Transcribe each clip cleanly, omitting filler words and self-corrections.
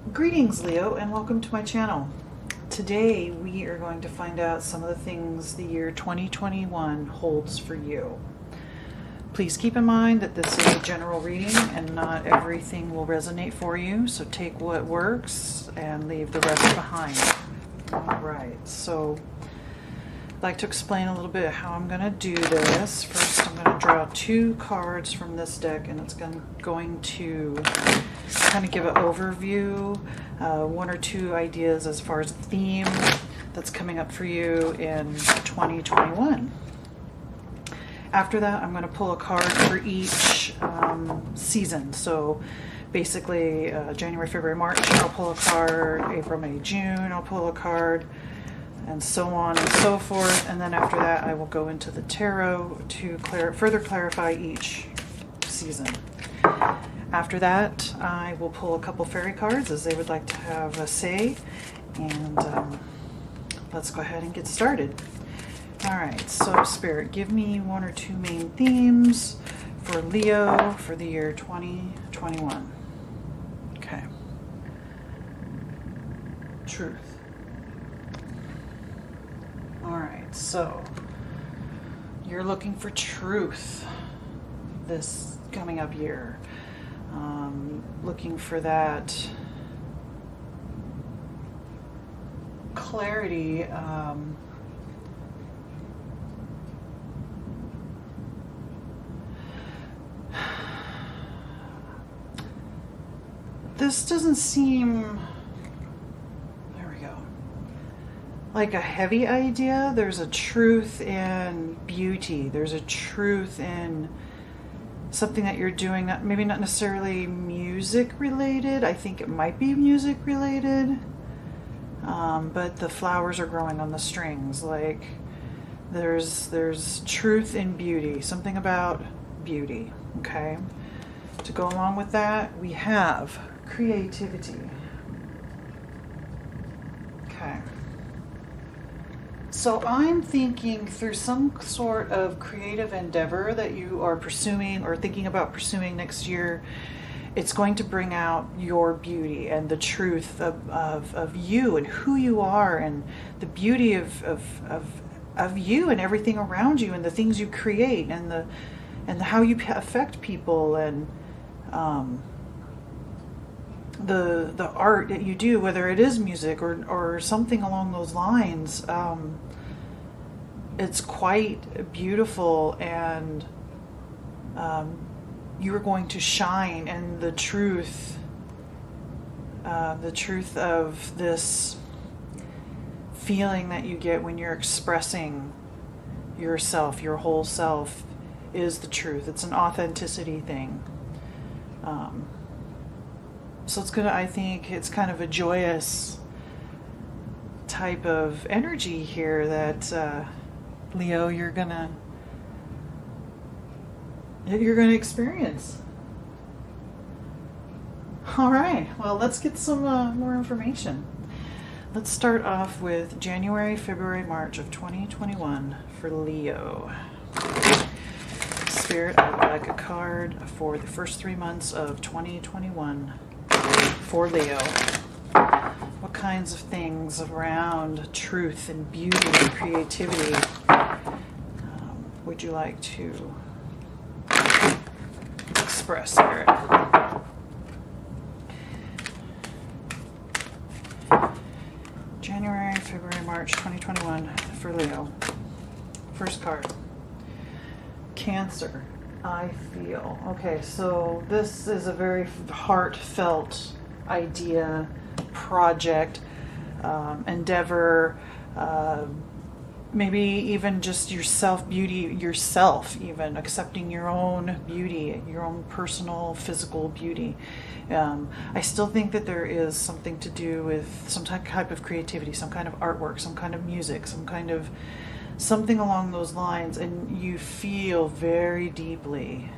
Greetings, Leo, and welcome to my channel. Today we are going to find out some of the things the year 2021 holds for you. Please keep in mind that this is a general reading and not everything will resonate for you, so take what works and leave the rest behind. Alright, so I'd like to explain a little bit how I'm going to do this. First, I'm going to draw 2 cards from this deck, and it's going to kind of give an overview, 1 or 2 ideas as far as the theme that's coming up for you in 2021. After that, I'm going to pull a card for each season. So basically, January, February, March, I'll pull a card. April, May, June, I'll pull a card, and so on and so forth. And then after that, I will go into the tarot to further clarify each season. After that, I will pull a couple fairy cards as they would like to have a say. And let's go ahead and get started. Alright, so Spirit, give me 1 or 2 main themes for Leo for the year 2021. Okay. Truth. Alright, so you're looking for truth this coming up year. Looking for that clarity. This doesn't seem, there we go, like a heavy idea. There's a truth in beauty. There's a truth in something that you're doing, maybe not necessarily music related. I think it might be music related, but the flowers are growing on the strings. Like there's truth in beauty, something about beauty. Okay, to go along with that, we have creativity. Okay. So I'm thinking through some sort of creative endeavor that you are pursuing or thinking about pursuing next year, it's going to bring out your beauty and the truth of you and who you are and the beauty of you and everything around you and the things you create and how you affect people and the art that you do, whether it is music or something along those lines. It's quite beautiful, and you are going to shine, and the truth of this feeling that you get when you're expressing yourself, your whole self, is the truth. It's an authenticity thing. So I think it's kind of a joyous type of energy here that Leo, you're gonna experience. All right, well, let's get some more information. Let's start off with January, February, March of 2021 for Leo. Spirit, I would like a card for the first 3 months of 2021 for Leo. What kinds of things around truth and beauty and creativity would you like to express, Spirit? January, February, March 2021 for Leo. First card. Cancer. I feel. Okay, so this is a very heartfelt idea, project, endeavor, maybe even just yourself, even accepting your own beauty, your own personal physical beauty. I still think that there is something to do with some type of creativity, some kind of artwork, some kind of music, something along those lines, and you feel very deeply,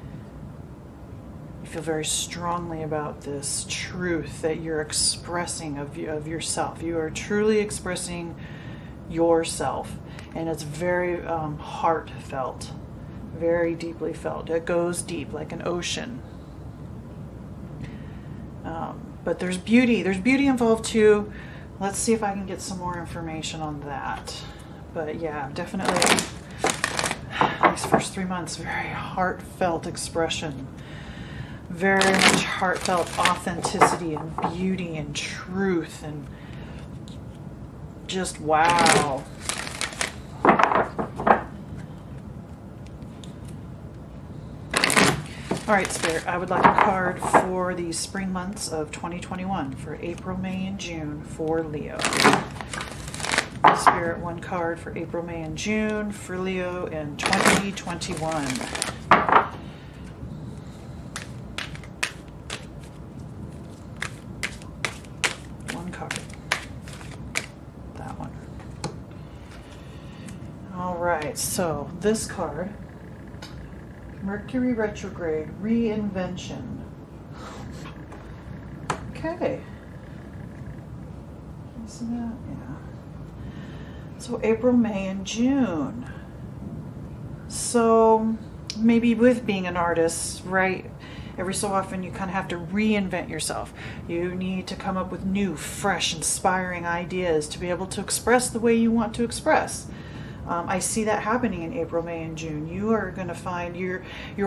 you feel very strongly about this truth that you're expressing of yourself. You are truly expressing yourself, and it's very heartfelt, very deeply felt. It goes deep like an ocean. But there's beauty involved too. Let's see if I can get some more information on that. But yeah, definitely these first 3 months, very heartfelt expression, very much heartfelt authenticity and beauty and truth, and just wow. All right, Spirit, I would like a card for the spring months of 2021 for April, May, and June for Leo. Spirit, one card for April, May, and June for Leo in 2021. One card. That one. All right, so this card, Mercury retrograde, reinvention. Okay. Isn't that? Yeah. So April, May, and June. So maybe with being an artist, right? Every so often you kind of have to reinvent yourself. You need to come up with new, fresh, inspiring ideas to be able to express the way you want to express. I see that happening in April, May, and June. You are going to find you're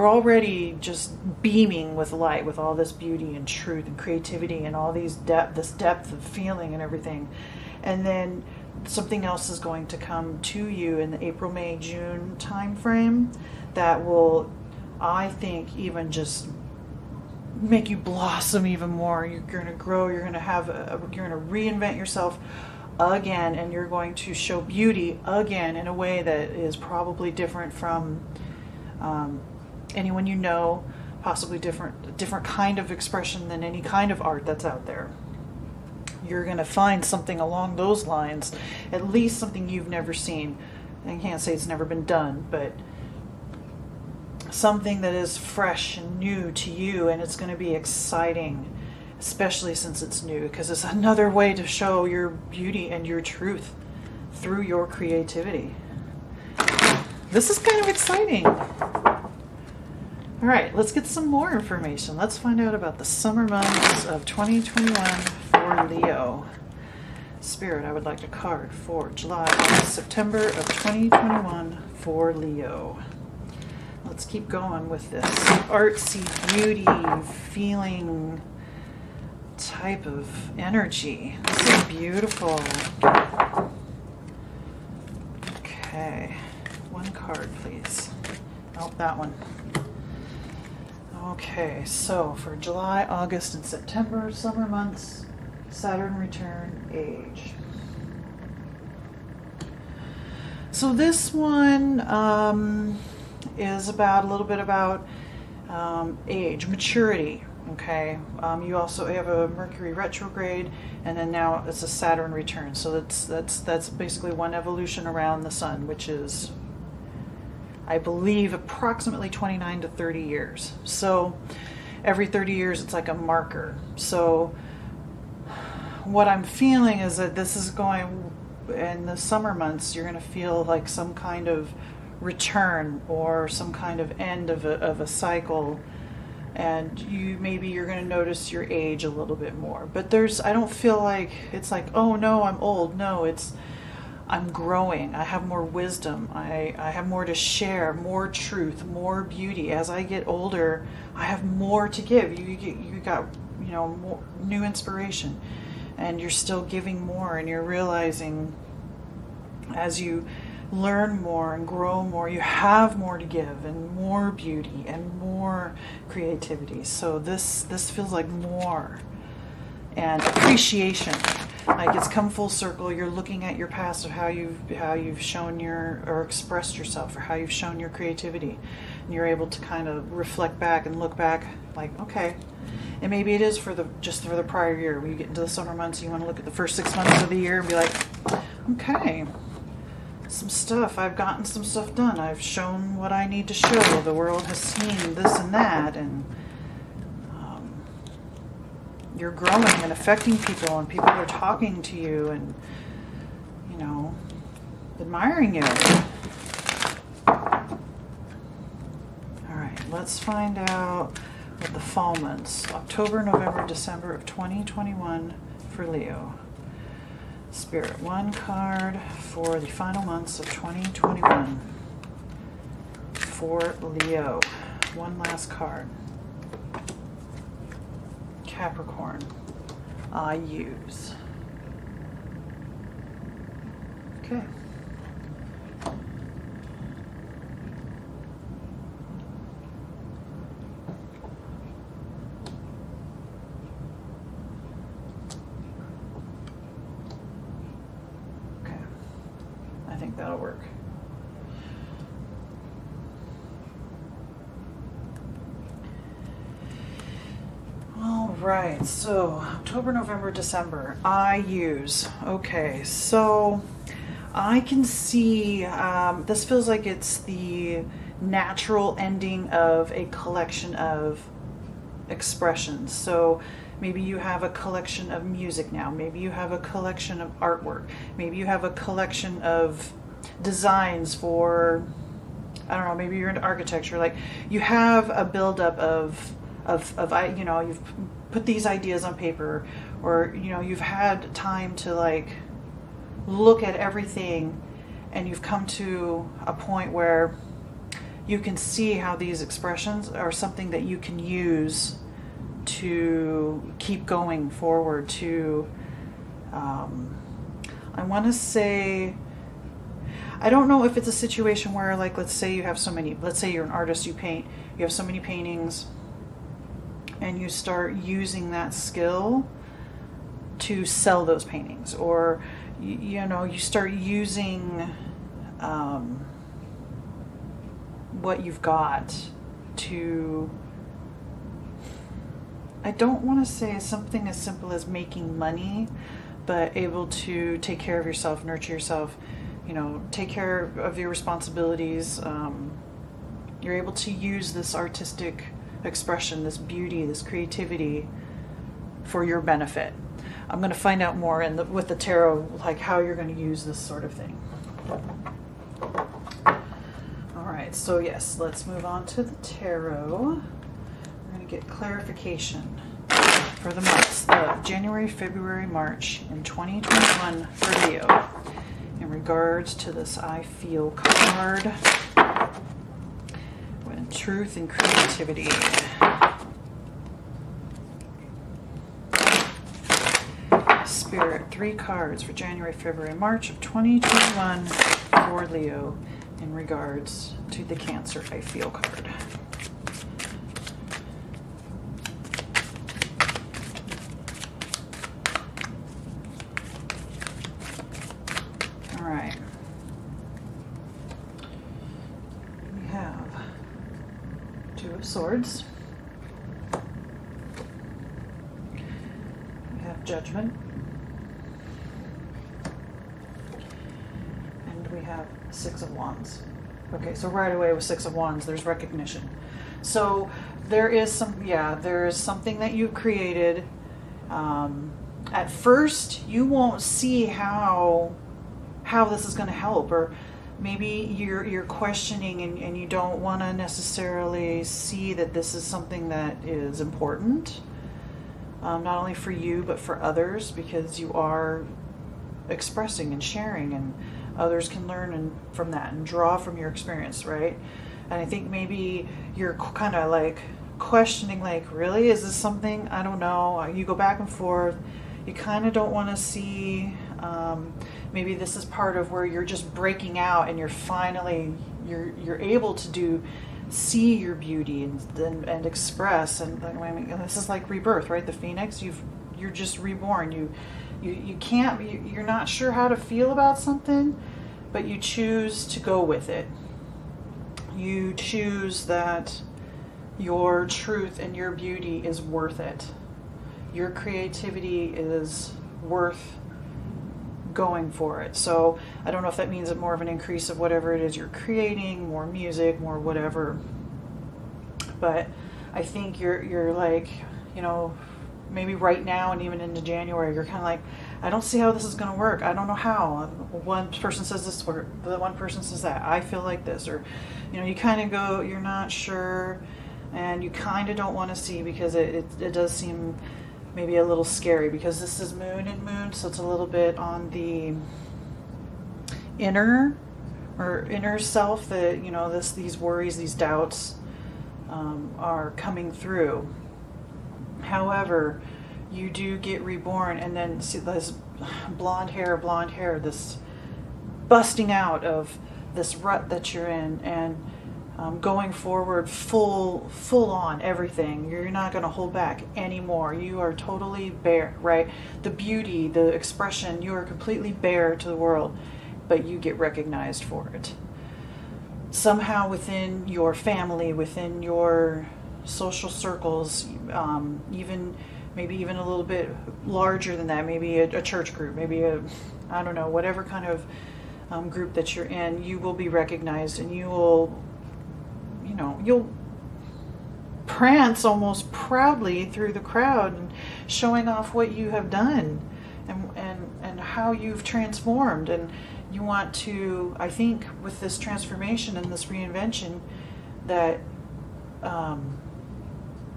already just beaming with light, with all this beauty and truth and creativity and all this depth of feeling and everything. And then something else is going to come to you in the April, May, June time frame that will, I think, even just make you blossom even more. You're going to grow. You're going to you're going to reinvent yourself again, and you're going to show beauty again in a way that is probably different from anyone you know, possibly different kind of expression than any kind of art that's out there. You're going to find something along those lines, at least something you've never seen. I can't say it's never been done, but something that is fresh and new to you, and it's going to be exciting, especially since it's new, because it's another way to show your beauty and your truth through your creativity. This is kind of exciting. All right, let's get some more information. Let's find out about the summer months of 2021 for Leo. Spirit, I would like a card for July, August, September of 2021 for Leo. Let's keep going with this artsy, beauty, feeling type of energy. This is beautiful. Okay, one card, please. Oh, that one. Okay, so for July, August, and September, summer months, Saturn return, age. So this one is about a little bit about age, maturity. Okay, you also have a Mercury retrograde, and then now it's a Saturn return. So that's basically one evolution around the sun, which is, I believe, approximately 29 to 30 years. So every 30 years, it's like a marker. So what I'm feeling is that this is going, in the summer months, you're going to feel like some kind of return or some kind of end of a cycle. And you're going to notice your age a little bit more. But I don't feel like it's like, oh no, I'm old. No, I'm growing. I have more wisdom. I have more to share, more truth, more beauty. As I get older, I have more to give. You got, more new inspiration, and you're still giving more, and you're realizing as you learn more and grow more, you have more to give, and more beauty and more creativity. So this feels like more, and appreciation. Like it's come full circle. You're looking at your past of how you've shown or expressed yourself, or how you've shown your creativity, and you're able to kind of reflect back and look back like, okay. And maybe it is just for the prior year. When you get into the summer months, you want to look at the first 6 months of the year and be like, okay, I've gotten some stuff done. I've shown what I need to show. The world has seen this and that, and you're growing and affecting people, and people are talking to you and, admiring you. All right, let's find out with the fall months, October, November, December of 2021 for Leo. Spirit, one card for the final months of 2021 for Leo. One last card. Capricorn, I use. Okay. I think that'll work. All right, so October, November, December, I use. Okay, so I can see, this feels like it's the natural ending of a collection of expressions. So maybe you have a collection of music now. Maybe you have a collection of artwork. Maybe you have a collection of designs for, I don't know, maybe you're into architecture. Like you have a buildup of you know, you've put these ideas on paper, or, you know, you've had time to like look at everything, and you've come to a point where you can see how these expressions are something that you can use to keep going forward to, I want to say, I don't know if it's a situation where, like, let's say you have so many, let's say you're an artist, you paint, you have so many paintings, and you start using that skill to sell those paintings, or, you know, you start using what you've got to, I don't want to say something as simple as making money, but able to take care of yourself, nurture yourself, you know, take care of your responsibilities. You're able to use this artistic expression, this beauty, this creativity for your benefit. I'm going to find out more with the tarot, like how you're going to use this sort of thing. All right, so yes, let's move on to the tarot. We're going to get clarification for the months of January, February, March in 2021 for Leo in regards to this I feel card with truth and creativity. Spirit, 3 cards for January, February, March of 2021 for Leo in regards to the Cancer I feel card. All right. We have 2 of Swords. We have Judgment. We have 6 of Wands. Okay, so right away with 6 of Wands, there's recognition. So there is there is something that you've created. At first, you won't see how this is going to help, or maybe you're questioning and you don't want to necessarily see that this is something that is important, not only for you but for others, because you are expressing and sharing, and others can learn from that and draw from your experience, right? And I think maybe you're kind of like questioning, like, really, is this something? I don't know. You go back and forth. You kind of don't want to see, maybe this is part of where you're just breaking out and you're finally, you're able to see your beauty and express. And I mean, this is like rebirth, right? The phoenix, you're just reborn. You can't, you're not sure how to feel about something, but you choose to go with it. You choose that your truth and your beauty is worth it. Your creativity is worth going for it. So I don't know if that means more of an increase of whatever it is you're creating, more music, more whatever. But I think you're like, you know, maybe right now and even into January, you're kind of like, I don't see how this is going to work. I don't know how. One person says this, or the one person says that. I feel like this, or, you know, you kind of go, you're not sure, and you kind of don't want to see, because it does seem maybe a little scary, because this is moon and moon, so it's a little bit on the inner self, that, you know, these worries, these doubts are coming through. However, you do get reborn, and then see this blonde hair, this busting out of this rut that you're in, and going forward full on everything. You're not going to hold back anymore. You are totally bare, right? The beauty, the expression, you are completely bare to the world, but you get recognized for it. Somehow within your family, within your social circles, maybe even a little bit larger than that, maybe a church group, maybe I don't know, whatever kind of group that you're in, you will be recognized, and you'll prance almost proudly through the crowd, and showing off what you have done, and how you've transformed. And you want to, I think, with this transformation and this reinvention, that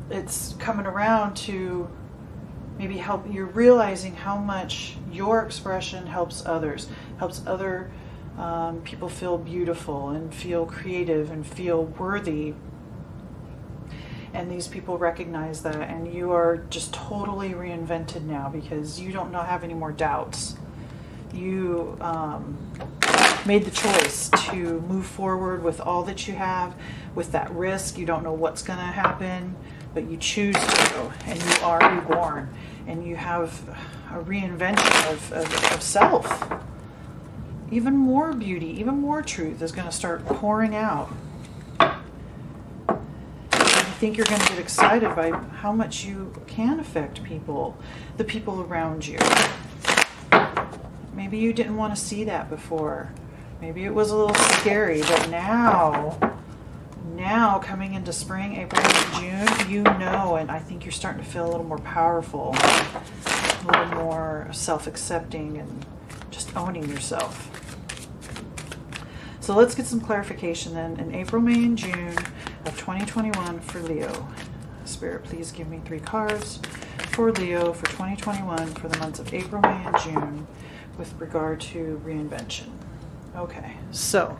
it's coming around to maybe help. You're realizing how much your expression helps others, helps other people feel beautiful and feel creative and feel worthy. And these people recognize that, and you are just totally reinvented now, because you don't have any more doubts. You made the choice to move forward with all that you have, with that risk. You don't know what's going to happen, but you choose to, and you are reborn, and you have a reinvention of self. Even more beauty, even more truth is going to start pouring out. I think you're going to get excited by how much you can affect people, the people around you. Maybe you didn't want to see that before. Maybe it was a little scary, but now coming into spring, April, June, and I think you're starting to feel a little more powerful, a little more self-accepting, and just owning yourself. So let's get some clarification then. In April, May, and June of 2021 for Leo. Spirit, please give me 3 cards for Leo for 2021 for the months of April, May, and June with regard to reinvention. Okay, so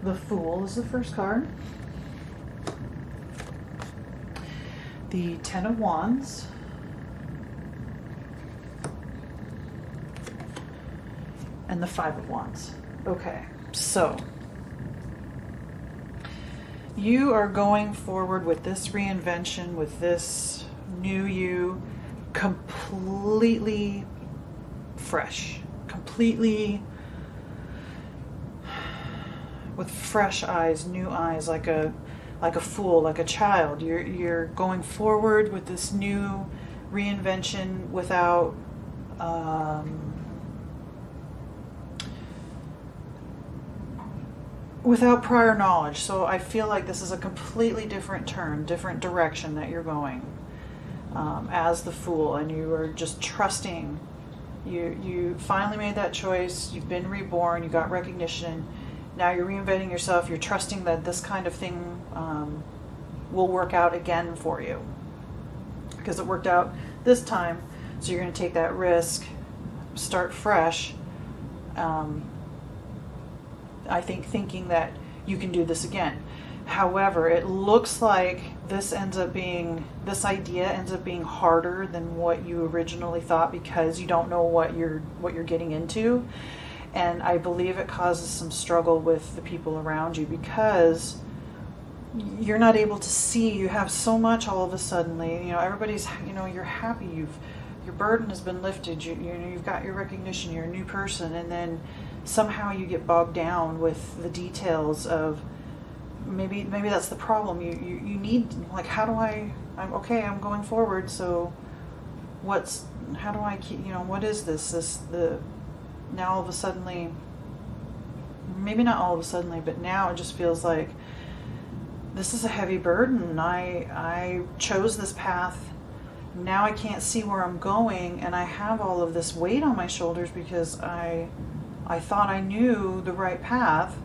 the Fool is the first card. The Ten of Wands. And the Five of Wands. Okay, so you are going forward with this reinvention, with this new you, completely fresh, completely with fresh eyes, new eyes, like a fool, like a child. You're going forward with this new reinvention without prior knowledge. So I feel like this is a completely different turn, different direction that you're going as the Fool, and you are just trusting. You finally made that choice. You've been reborn. You got recognition. Now you're reinventing yourself. You're trusting that this kind of thing will work out again for you, because it worked out this time. So you're going to take that risk, start fresh. I think thinking that you can do this again. However, it looks like this idea ends up being harder than what you originally thought, because you don't know what you're getting into. And I believe it causes some struggle with the people around you, because you're not able to see. You have so much all of a sudden. Everybody's, you're happy. Your burden has been lifted. You've got your recognition. You're a new person, and then somehow you get bogged down with the details of maybe that's the problem. You need, like, I'm going forward. So how do I keep? What is this? Now all of a sudden, maybe not all of a sudden, but now it just feels like this is a heavy burden. I chose this path. Now I can't see where I'm going, and I have all of this weight on my shoulders because I thought I knew the right path.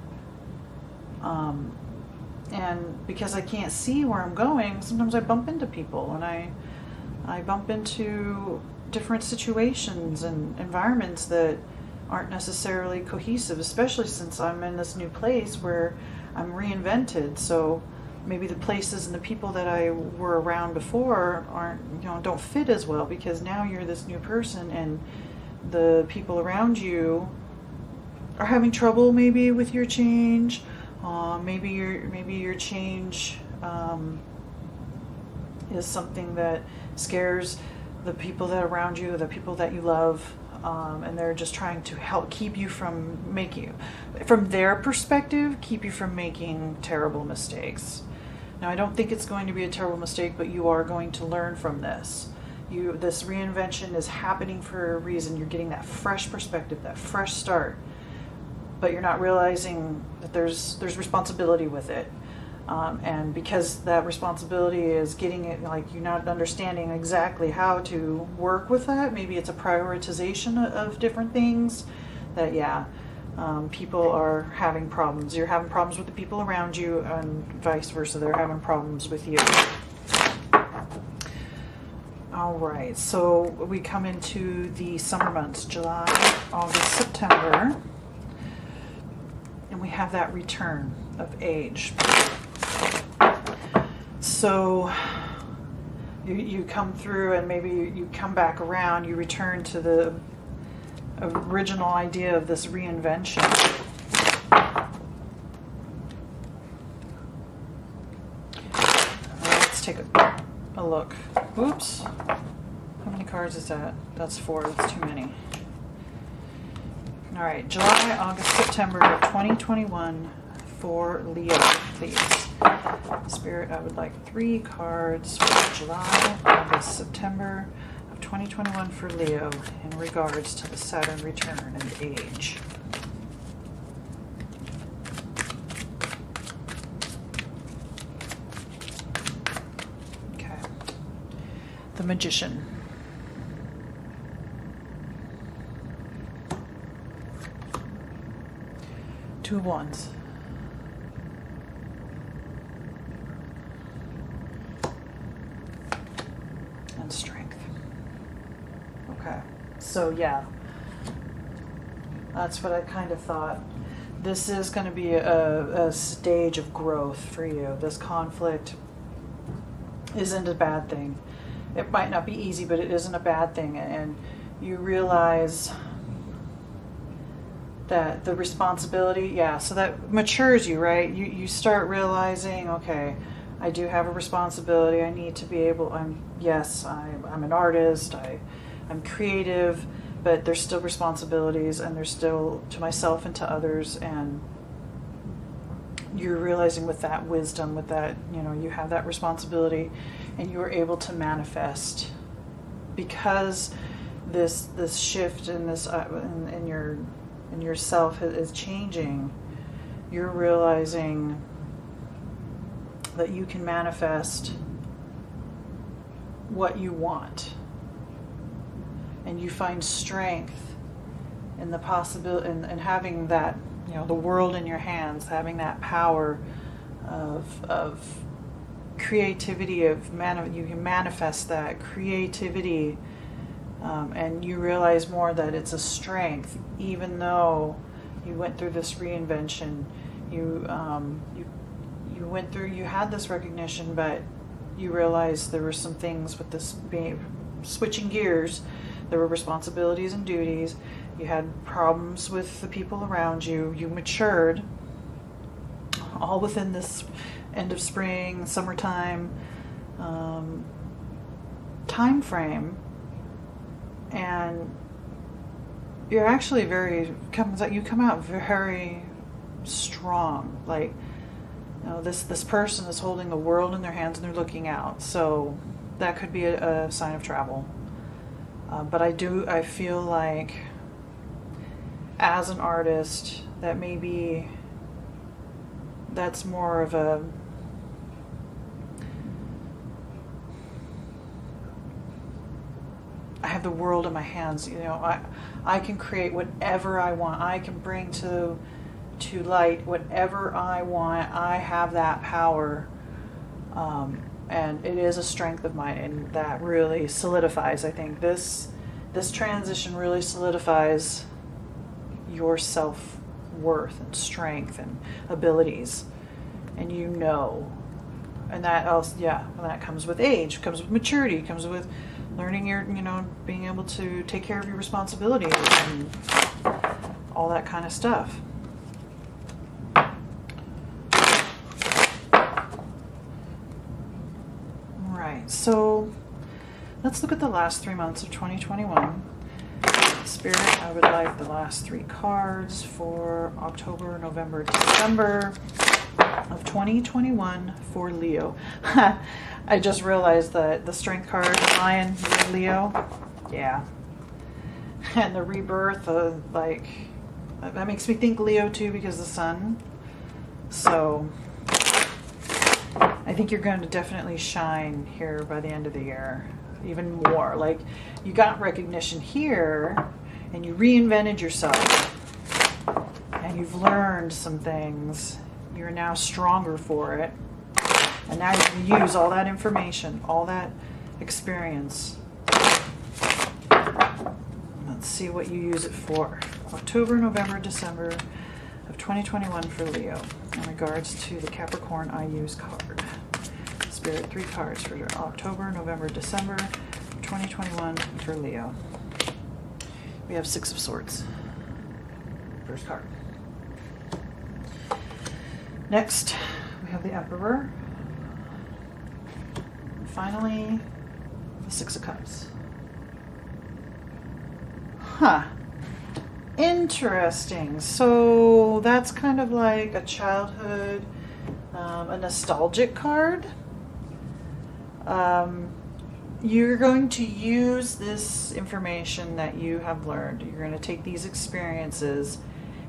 And And because I can't see where I'm going, sometimes I bump into people, and I bump into different situations and environments that aren't necessarily cohesive, especially since I'm in this new place where I'm reinvented. So maybe the places and the people that I were around before don't fit as well, because now you're this new person, and the people around you are having trouble maybe with your change. Maybe your change is something that scares the people that are around you, the people that you love, and they're just trying to help keep you from from their perspective, keep you from making terrible mistakes. Now, I don't think it's going to be a terrible mistake, but you are going to learn from this. This reinvention is happening for a reason. You're getting that fresh perspective, that fresh start, but you're not realizing that there's responsibility with it. And because that responsibility is getting it, like, you're not understanding exactly how to work with that. Maybe it's a prioritization of different things that, people are having problems. You're having problems with the people around you, and vice versa. They're having problems with you. All right, so we come into the summer months, July, August, September, and we have that return of age. So you come through, and maybe you come back around, you return to the original idea of this reinvention. Let's take a look. Oops. How many cards is that? That's 4. That's too many. All right, July, August, September of 2021 for Leo, please. Spirit, I would like 3 cards for July, August, September of 2021 for Leo in regards to the Saturn return and age. Okay. The Magician. Two of Wands. And Strength. Okay. So yeah, that's what I kind of thought. This is going to be a stage of growth for you. This conflict isn't a bad thing. It might not be easy, but it isn't a bad thing. And you realize that the responsibility, so that matures you, right? You start realizing, okay, I do have a responsibility. I need to be able, I'm an artist, I'm creative, but there's still responsibilities, and there's still to myself and to others. And you're realizing with that wisdom, with that, you have that responsibility, and you are able to manifest, because this shift in this in yourself is changing. You're realizing that you can manifest what you want, and you find strength in the possibility, and having that, the world in your hands, having that power of creativity, you can manifest that creativity. And you realize more that it's a strength, even though you went through this reinvention. You went through, you had this recognition, but you realized there were some things with this switching gears. There were responsibilities and duties. You had problems with the people around you. You matured, all within this end of spring, summertime time frame. And you're actually you come out very strong. Like, this person is holding the world in their hands, and they're looking out. So that could be a sign of travel. But I feel like, as an artist, that maybe that's more of a, I have the world in my hands. I can create whatever I want. I can bring to to light whatever I want. I have that power. And it is a strength of mine, and that really solidifies, I think, this transition really solidifies your self-worth and strength and abilities, and and that also, and that comes with age, comes with maturity, comes with learning being able to take care of your responsibilities and all that kind of stuff. So let's look at the last 3 months of 2021. Spirit, I would like the last 3 cards for October, November, December of 2021 for Leo. I just realized that the Strength card, Lion, Leo, yeah. And the Rebirth, that makes me think Leo too because the Sun. So I think you're going to definitely shine here by the end of the year, even more. Like, you got recognition here, and you reinvented yourself, and you've learned some things. You're now stronger for it, and now you can use all that information, all that experience. Let's see what you use it for. October, November, December of 2021 for Leo. In regards to the Capricorn I use card. Spirit, 3 cards for October, November, December 2021 for Leo. We have 6 of Swords. First card. Next, we have the Emperor. And finally, the 6 of Cups. Interesting. So that's kind of like a childhood, a nostalgic card. You're going to use this information that you have learned. You're going to take these experiences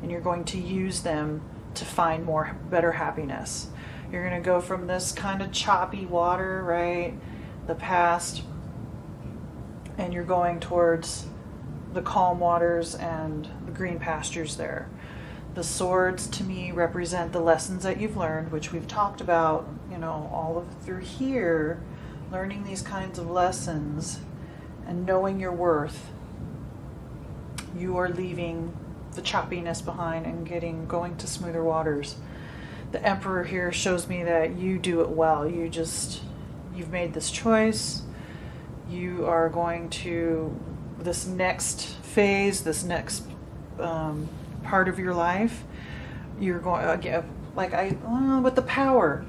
and you're going to use them to find better happiness. You're going to go from this kind of choppy water, right? The past, and you're going towards the calm waters and the green pastures there. The swords to me represent the lessons that you've learned, which we've talked about, all of through here, learning these kinds of lessons and knowing your worth. You are leaving the choppiness behind and going to smoother waters. The Emperor here shows me that you do it well. You've made this choice. You are going to this next phase, this next part of your life. You're going with the power.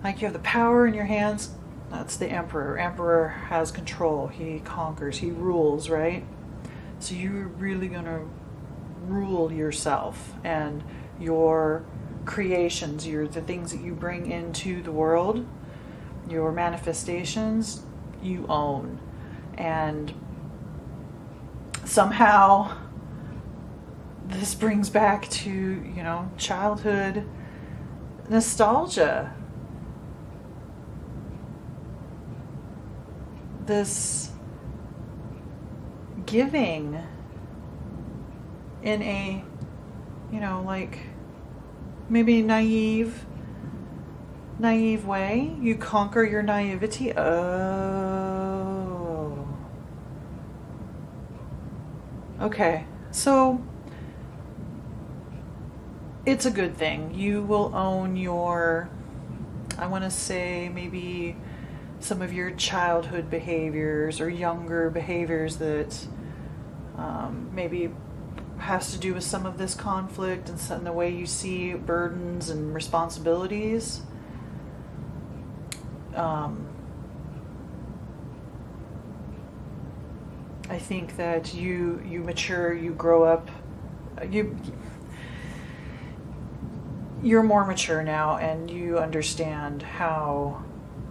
Like, you have the power in your hands. That's the Emperor. Emperor has control. He conquers. He rules, right? So you're really going to rule yourself and your creations, the things that you bring into the world, your manifestations, you own. And somehow this brings back to, childhood nostalgia. This giving in a, maybe naive way. You conquer your naivety. Oh. Okay. So it's a good thing. You will own your, I want to say, maybe some of your childhood behaviors or younger behaviors that maybe has to do with some of this conflict and the way you see burdens and responsibilities. I think that you mature, you grow up, you're more mature now, and you understand how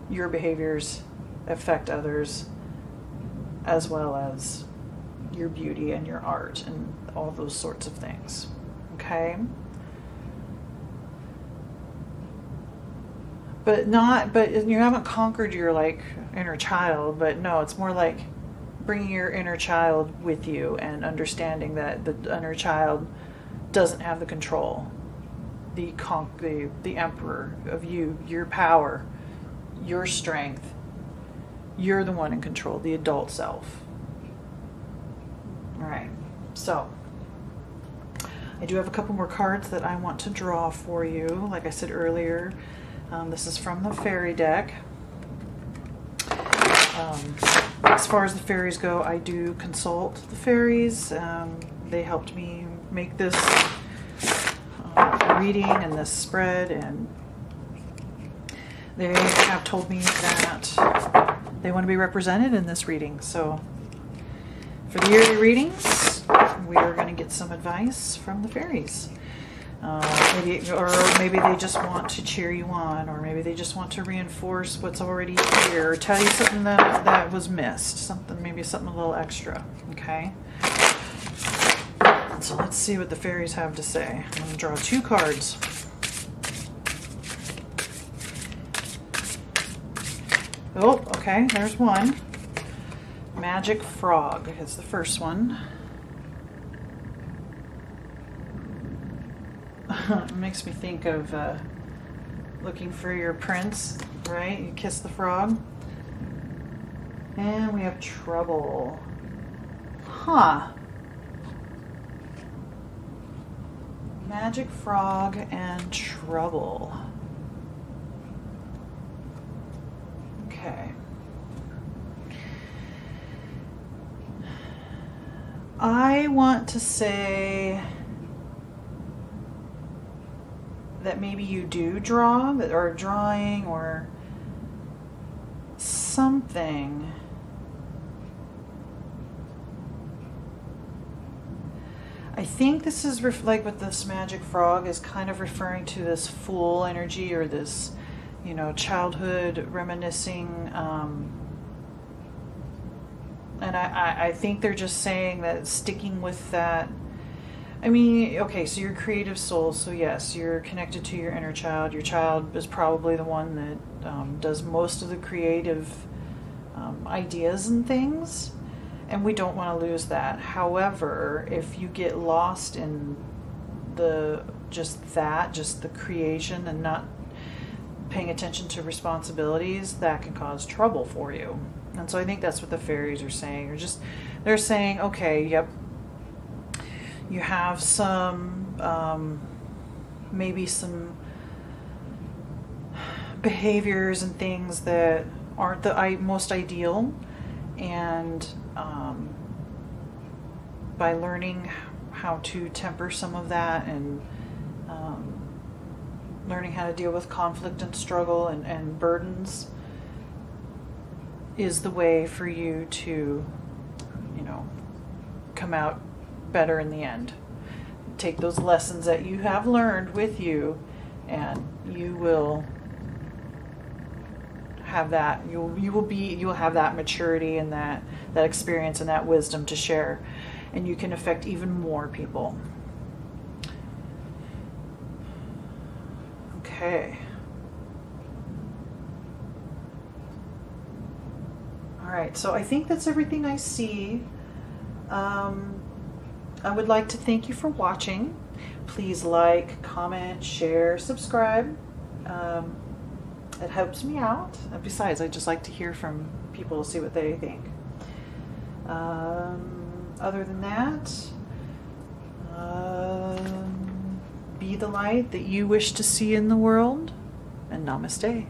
your behaviors affect others, as well as your beauty and your art and all those sorts of things. Okay? But you haven't conquered your inner child, but no, it's more like bringing your inner child with you and understanding that the inner child doesn't have the control. the emperor of you, your power, your strength. You're the one in control, the adult self. All right, so I do have a couple more cards that I want to draw for you. Like I said earlier, this is from the fairy deck. As far as the fairies go, I do consult the fairies. They helped me make this reading and this spread, and they have told me that they want to be represented in this reading. So for the yearly readings, we are going to get some advice from the fairies. Maybe they just want to cheer you on, or maybe they just want to reinforce what's already here, or tell you something that was missed, maybe something a little extra. Okay. So let's see what the fairies have to say. I'm going to draw 2 cards. Oh, okay, there's one. Magic Frog is the first one. It makes me think of looking for your prince, right? You kiss the frog. And we have trouble. Huh. Magic Frog and trouble. Okay. I want to say that maybe you do draw, or drawing, or something. I think this is like with this magic frog is kind of referring to this fool energy, or this, childhood reminiscing. And I think they're just saying that sticking with that. I mean, okay, so you're a creative soul, so yes, you're connected to your inner child. Your child is probably the one that does most of the creative ideas and things, and we don't want to lose that. However, if you get lost in just the creation and not paying attention to responsibilities, that can cause trouble for you. And so I think that's what the fairies are saying. They're saying, okay, yep, you have some, maybe some behaviors and things that aren't the most ideal, and by learning how to temper some of that, and learning how to deal with conflict and struggle and burdens is the way for you to, come out better in the end. Take those lessons that you have learned with you, and you will have that. You'll have that maturity and that experience and that wisdom to share, and you can affect even more people. Okay. All right, so I think that's everything I see. I would like to thank you for watching. Please like, comment, share, subscribe. It helps me out. Besides, I just like to hear from people, see what they think. Other than that, be the light that you wish to see in the world, and namaste.